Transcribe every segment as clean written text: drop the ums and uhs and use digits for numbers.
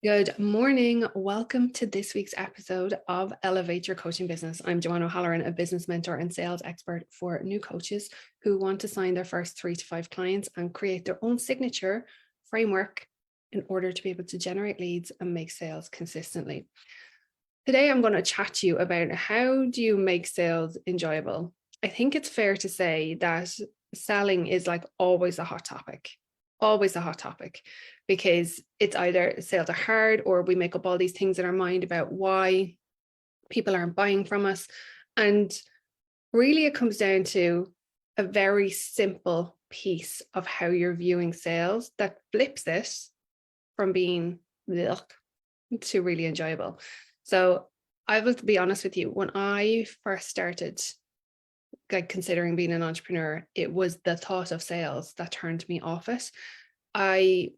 Good morning. Welcome to this week's episode of Elevate Your Coaching Business. I'm Joanne O'Halloran, a business mentor and sales expert for new coaches who want to sign their first 3 to 5 clients and create their own signature framework in order to be able to generate leads and make sales consistently. Today, I'm going to chat to you about how do you make sales enjoyable. I think it's fair to say that selling is like always a hot topic because it's either sales are hard or we make up all these things in our mind about why people aren't buying from us. And really, it comes down to a very simple piece of how you're viewing sales that flips it from being ugh to really enjoyable. So I will be honest with you, when I first started considering being an entrepreneur, it was the thought of sales that turned me off it. I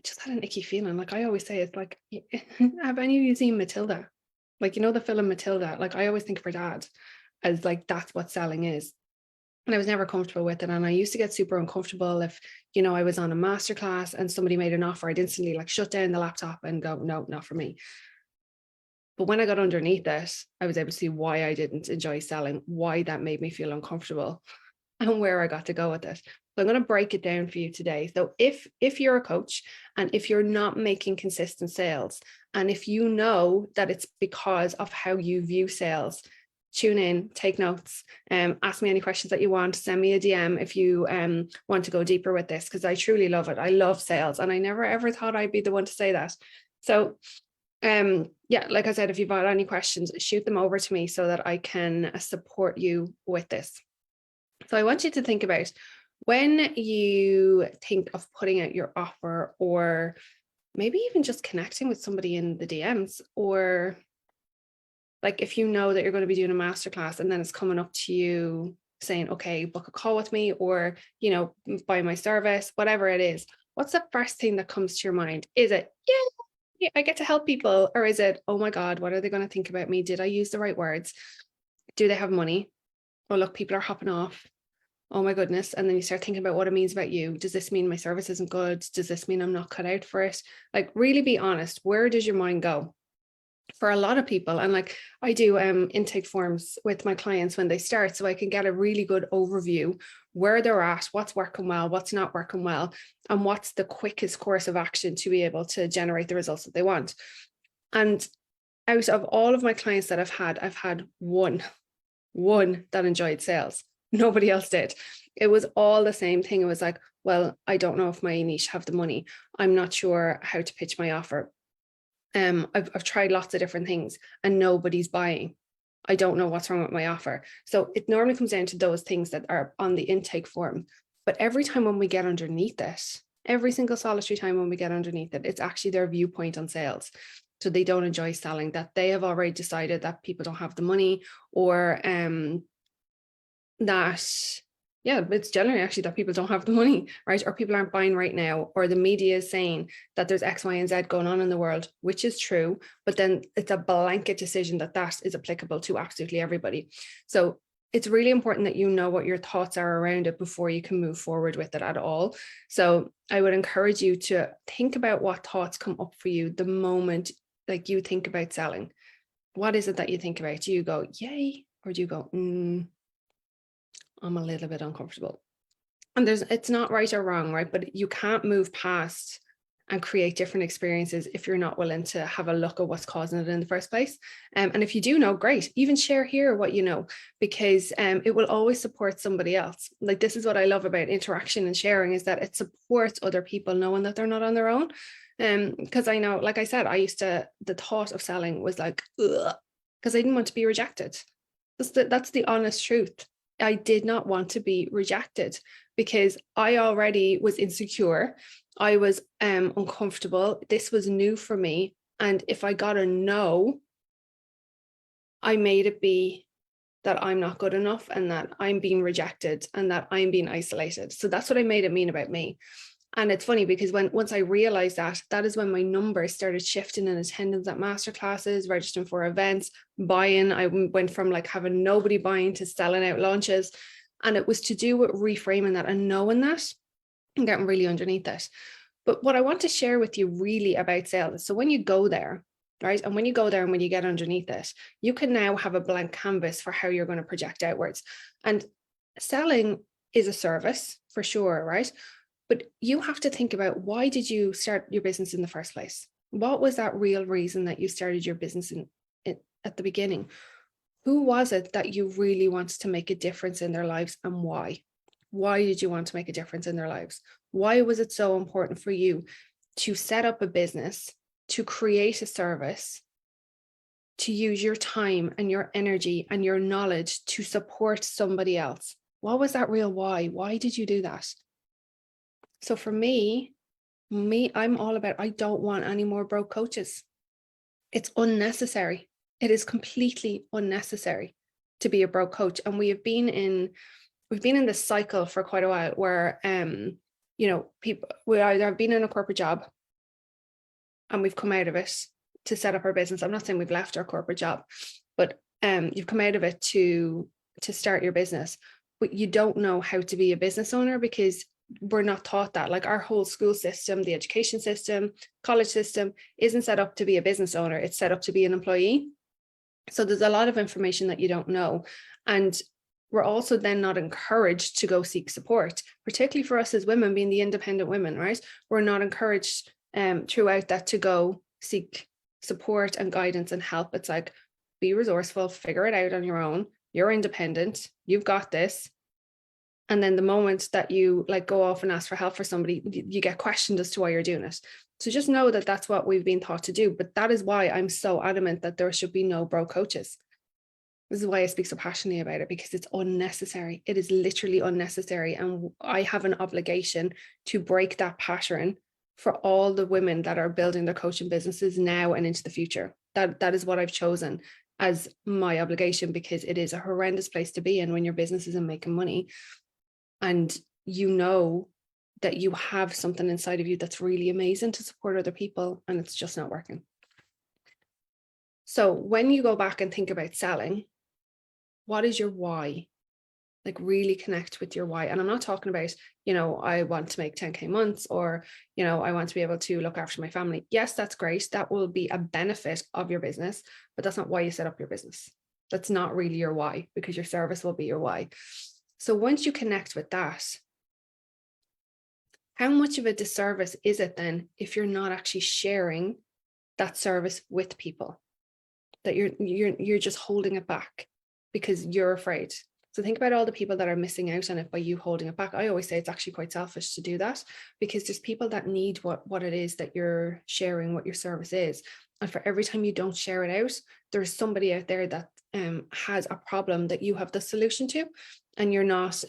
just had an icky feeling. Like I always say, it's like, have any of you seen Matilda? Like, the film Matilda, like I always think of her dad as like, that's what selling is. And I was never comfortable with it. And I used to get super uncomfortable if, I was on a masterclass and somebody made an offer, I'd instantly like shut down the laptop and go, no, not for me. But when I got underneath it, I was able to see why I didn't enjoy selling, why that made me feel uncomfortable, and where I got to go with it. So I'm going to break it down for you today. So if you're a coach and if you're not making consistent sales, and if you know that it's because of how you view sales, tune in, take notes, ask me any questions that you want, send me a DM if you want to go deeper with this, because I truly love it. I love sales and I never ever thought I'd be the one to say that. So like I said, if you've got any questions, shoot them over to me so that I can support you with this. So I want you to think about when you think of putting out your offer, or maybe even just connecting with somebody in the DMs, or like if you know that you're going to be doing a masterclass and then it's coming up to you saying, okay, book a call with me, or, buy my service, whatever it is. What's the first thing that comes to your mind? Is it, yeah, I get to help people? Or is it, oh my God, what are they going to think about me? Did I use the right words? Do they have money? Oh, look, people are hopping off. Oh my goodness. And then you start thinking about what it means about you. Does this mean my service isn't good? Does this mean I'm not cut out for it? Like, really be honest. Where does your mind go? For a lot of people, and like I do intake forms with my clients when they start, so I can get a really good overview where they're at, what's working well, what's not working well, and what's the quickest course of action to be able to generate the results that they want. And out of all of my clients that I've had one that enjoyed sales. Nobody else did. It was all the same thing. It was like, well, I don't know if my niche have the money. I'm not sure how to pitch my offer. I've tried lots of different things and nobody's buying. I don't know what's wrong with my offer. So it normally comes down to those things that are on the intake form. But every time when we get underneath it, every single solitary time when we get underneath it, it's actually their viewpoint on sales. So they don't enjoy selling, that they have already decided that people don't have the money, or it's generally actually that people don't have the money, right? Or people aren't buying right now, or the media is saying that there's X, Y, and Z going on in the world, which is true, but then it's a blanket decision that is applicable to absolutely everybody. So it's really important that you know what your thoughts are around it before you can move forward with it at all. So I would encourage you to think about what thoughts come up for you the moment like you think about selling. What is it that you think about? Do you go, yay? Or do you go, I'm a little bit uncomfortable? And it's not right or wrong, right? But you can't move past and create different experiences if you're not willing to have a look at what's causing it in the first place. And if you do know, great, even share here what you know, because it will always support somebody else. Like, this is what I love about interaction and sharing, is that it supports other people knowing that they're not on their own. Because I know, like I said, the thought of selling was like, ugh, because I didn't want to be rejected. That's the honest truth. I did not want to be rejected because I already was insecure. I was uncomfortable. This was new for me. And if I got a no, I made it be that I'm not good enough and that I'm being rejected and that I'm being isolated. So that's what I made it mean about me. And it's funny because once I realized that is when my numbers started shifting in attendance at masterclasses, registering for events, buying. I went from like having nobody buying to selling out launches. And it was to do with reframing that and knowing that and getting really underneath it. But what I want to share with you really about sales, so when you go there, right, and when you go there and when you get underneath it, you can now have a blank canvas for how you're going to project outwards. And selling is a service for sure, right? But you have to think about, why did you start your business in the first place? What was that real reason that you started your business at the beginning? Who was it that you really wanted to make a difference in their lives, and why? Why did you want to make a difference in their lives? Why was it so important for you to set up a business, to create a service, to use your time and your energy and your knowledge to support somebody else? What was that real why? Why did you do that? So for me, I'm all about, I don't want any more broke coaches. It's unnecessary. It is completely unnecessary to be a broke coach. And we've been in this cycle for quite a while where, people, we either have been in a corporate job and we've come out of it to set up our business. I'm not saying we've left our corporate job, but you've come out of it to start your business, but you don't know how to be a business owner because we're not taught that. Like, our whole school system, the education system, college system isn't set up to be a business owner. It's set up to be an employee. So there's a lot of information that you don't know. And we're also then not encouraged to go seek support, particularly for us as women, being the independent women, right? We're not encouraged throughout that to go seek support and guidance and help. It's like, be resourceful, figure it out on your own. You're independent. You've got this. And then the moment that you like go off and ask for help for somebody, you get questioned as to why you're doing it. So just know that that's what we've been taught to do. But that is why I'm so adamant that there should be no broke coaches. This is why I speak so passionately about it, because it's unnecessary. It is literally unnecessary. And I have an obligation to break that pattern for all the women that are building their coaching businesses now and into the future. That is what I've chosen as my obligation, because it is a horrendous place to be in when your business isn't making money. And you know that you have something inside of you that's really amazing to support other people, and it's just not working. So when you go back and think about selling, what is your why? Like, really connect with your why. And I'm not talking about, I want to make 10K months, or, I want to be able to look after my family. Yes, that's great. That will be a benefit of your business, but that's not why you set up your business. That's not really your why, because your service will be your why. So once you connect with that, how much of a disservice is it then if you're not actually sharing that service with people, that you're just holding it back because you're afraid? So think about all the people that are missing out on it by you holding it back. I always say it's actually quite selfish to do that, because there's people that need what it is that you're sharing, what your service is. And for every time you don't share it out, there's somebody out there that has a problem that you have the solution to, and you're not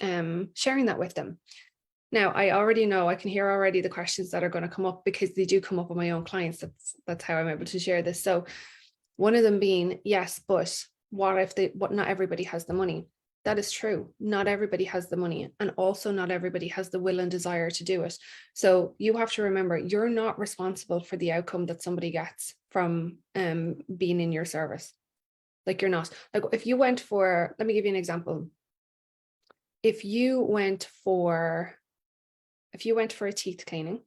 sharing that with them. Now, I already know, I can hear already the questions that are going to come up, because they do come up with my own clients. That's how I'm able to share this. So one of them being, yes, but what if not everybody has the money? That is true. Not everybody has the money, and also not everybody has the will and desire to do it. So you have to remember, you're not responsible for the outcome that somebody gets from being in your service. Like, you're not. Like, if you went for, let me give you an example. If you went for a teeth cleaning,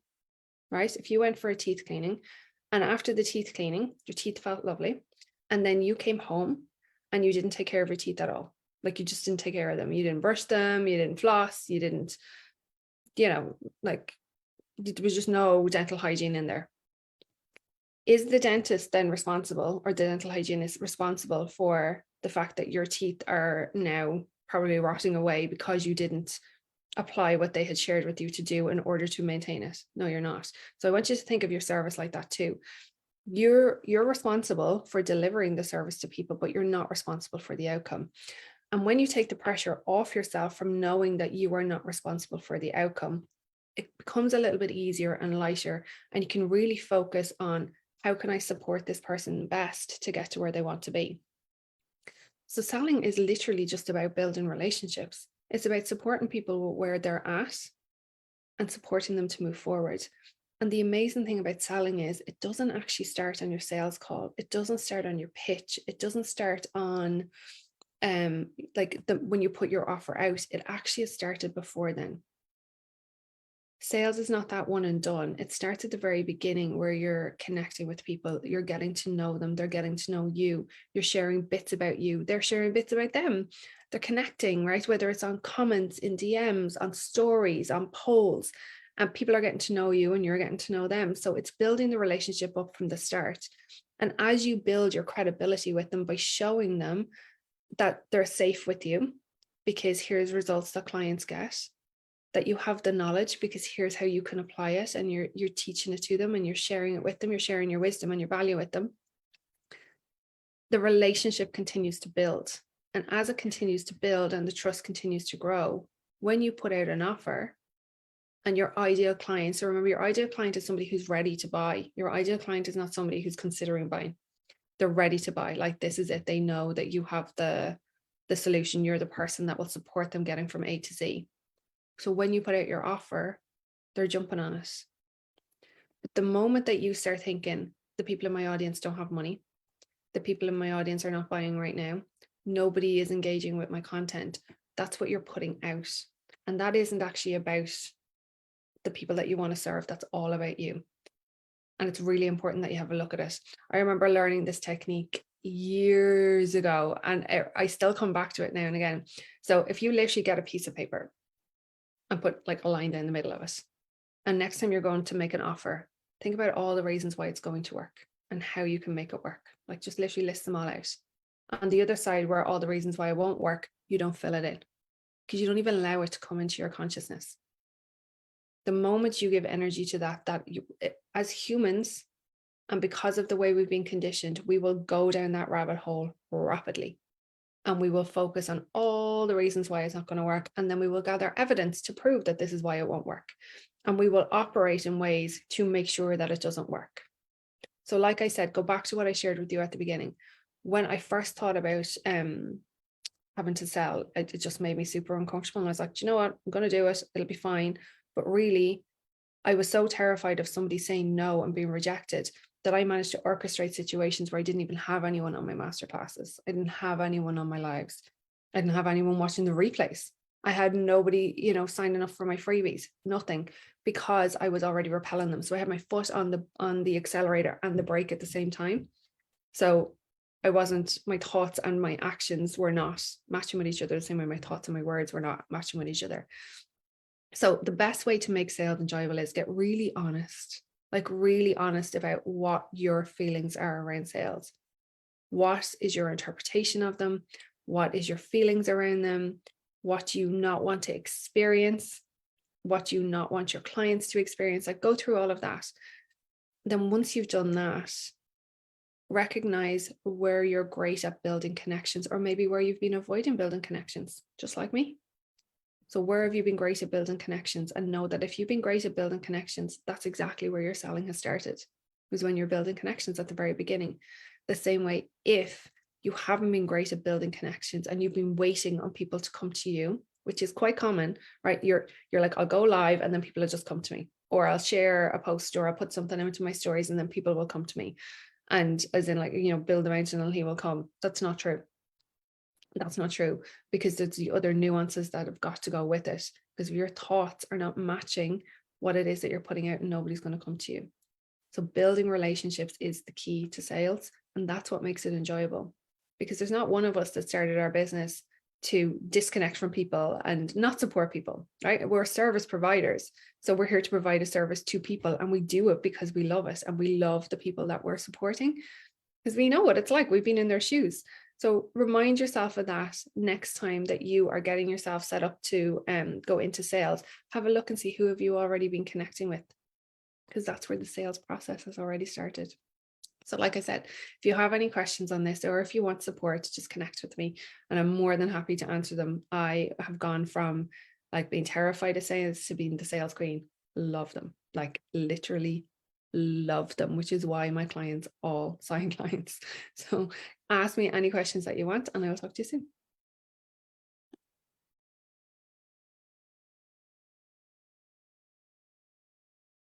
right? If you went for a teeth cleaning, and after the teeth cleaning, your teeth felt lovely, and then you came home and you didn't take care of your teeth at all. Like, you just didn't take care of them. You didn't brush them, you didn't floss, you didn't, like, there was just no dental hygiene in there. Is the dentist then responsible, or the dental hygienist responsible for the fact that your teeth are now probably rotting away because you didn't apply what they had shared with you to do in order to maintain it? No, you're not. So I want you to think of your service like that too. You're responsible for delivering the service to people, but you're not responsible for the outcome. And when you take the pressure off yourself from knowing that you are not responsible for the outcome, it becomes a little bit easier and lighter, and you can really focus on, how can I support this person best to get to where they want to be? So selling is literally just about building relationships. It's about supporting people where they're at and supporting them to move forward. And the amazing thing about selling is, it doesn't actually start on your sales call. It doesn't start on your pitch. It doesn't start on when you put your offer out. It actually has started before then. sales is not that one and done. It starts at the very beginning where you're connecting with people, you're getting to know them, they're getting to know you, you're sharing bits about you, they're sharing bits about them. They're connecting, right? Whether it's on comments, in DMs, on stories, on polls, and people are getting to know you and you're getting to know them. So it's building the relationship up from the start. And as you build your credibility with them by showing them that they're safe with you, because here's results that clients get, that you have the knowledge because here's how you can apply it, and you're teaching it to them and you're sharing it with them, you're sharing your wisdom and your value with them, the relationship continues to build. And as it continues to build and the trust continues to grow, when you put out an offer and your ideal client, so remember, your ideal client is somebody who's ready to buy. Your ideal client is not somebody who's considering buying. They're ready to buy. Like, this is it. They know that you have the solution. You're the person that will support them getting from A to Z. So when you put out your offer, they're jumping on it. But the moment that you start thinking, the people in my audience don't have money, the people in my audience are not buying right now, nobody is engaging with my content, that's what you're putting out. And that isn't actually about the people that you want to serve. That's all about you. And it's really important that you have a look at it. I remember learning this technique years ago, and I still come back to it now and again. So if you literally get a piece of paper and put like a line down the middle of it, and next time you're going to make an offer, think about all the reasons why it's going to work and how you can make it work. Like, just literally list them all out. On the other side, where all the reasons why it won't work, you don't fill it in, because you don't even allow it to come into your consciousness. The moment you give energy to that you, as humans, and because of the way we've been conditioned, we will go down that rabbit hole rapidly. And we will focus on all the reasons why it's not going to work. And then we will gather evidence to prove that this is why it won't work. And we will operate in ways to make sure that it doesn't work. So like I said, go back to what I shared with you at the beginning. When I first thought about having to sell, it just made me super uncomfortable. And I was like, do you know what? I'm going to do it. It'll be fine. But really, I was so terrified of somebody saying no and being rejected that I managed to orchestrate situations where I didn't even have anyone on my masterclasses. I didn't have anyone on my lives. I didn't have anyone watching the replays. I had nobody, signing up for my freebies, nothing, because I was already repelling them. So I had my foot on the accelerator and the brake at the same time. So my thoughts and my actions were not matching with each other the same way my thoughts and my words were not matching with each other. So the best way to make sales enjoyable is get really honest. Like, really honest about what your feelings are around sales. What is your interpretation of them? What is your feelings around them? What do you not want to experience? What do you not want your clients to experience? Like, go through all of that. Then once you've done that, recognize where you're great at building connections, or maybe where you've been avoiding building connections, just like me. So where have you been great at building connections? And know that if you've been great at building connections, that's exactly where your selling has started, was when you're building connections at the very beginning. The same way, if you haven't been great at building connections and you've been waiting on people to come to you, which is quite common, right? You're like, I'll go live and then people will just come to me, or I'll share a post, or I'll put something into my stories and then people will come to me. And as in, like, build a mountain and he will come. That's not true. That's not true, because there's the other nuances that have got to go with it. Because if your thoughts are not matching what it is that you're putting out, nobody's going to come to you. So building relationships is the key to sales, and that's what makes it enjoyable. Because there's not one of us that started our business to disconnect from people and not support people, right? We're service providers. So we're here to provide a service to people, and we do it because we love it and we love the people that we're supporting, because we know what it's like. We've been in their shoes. So remind yourself of that next time that you are getting yourself set up to go into sales. Have a look and see, who have you already been connecting with, because that's where the sales process has already started. So like I said, if you have any questions on this, or if you want support, just connect with me and I'm more than happy to answer them. I have gone from like being terrified of sales to being the sales queen. Love them, like literally love them, which is why my clients all sign clients. So ask me any questions that you want and I will talk to you soon.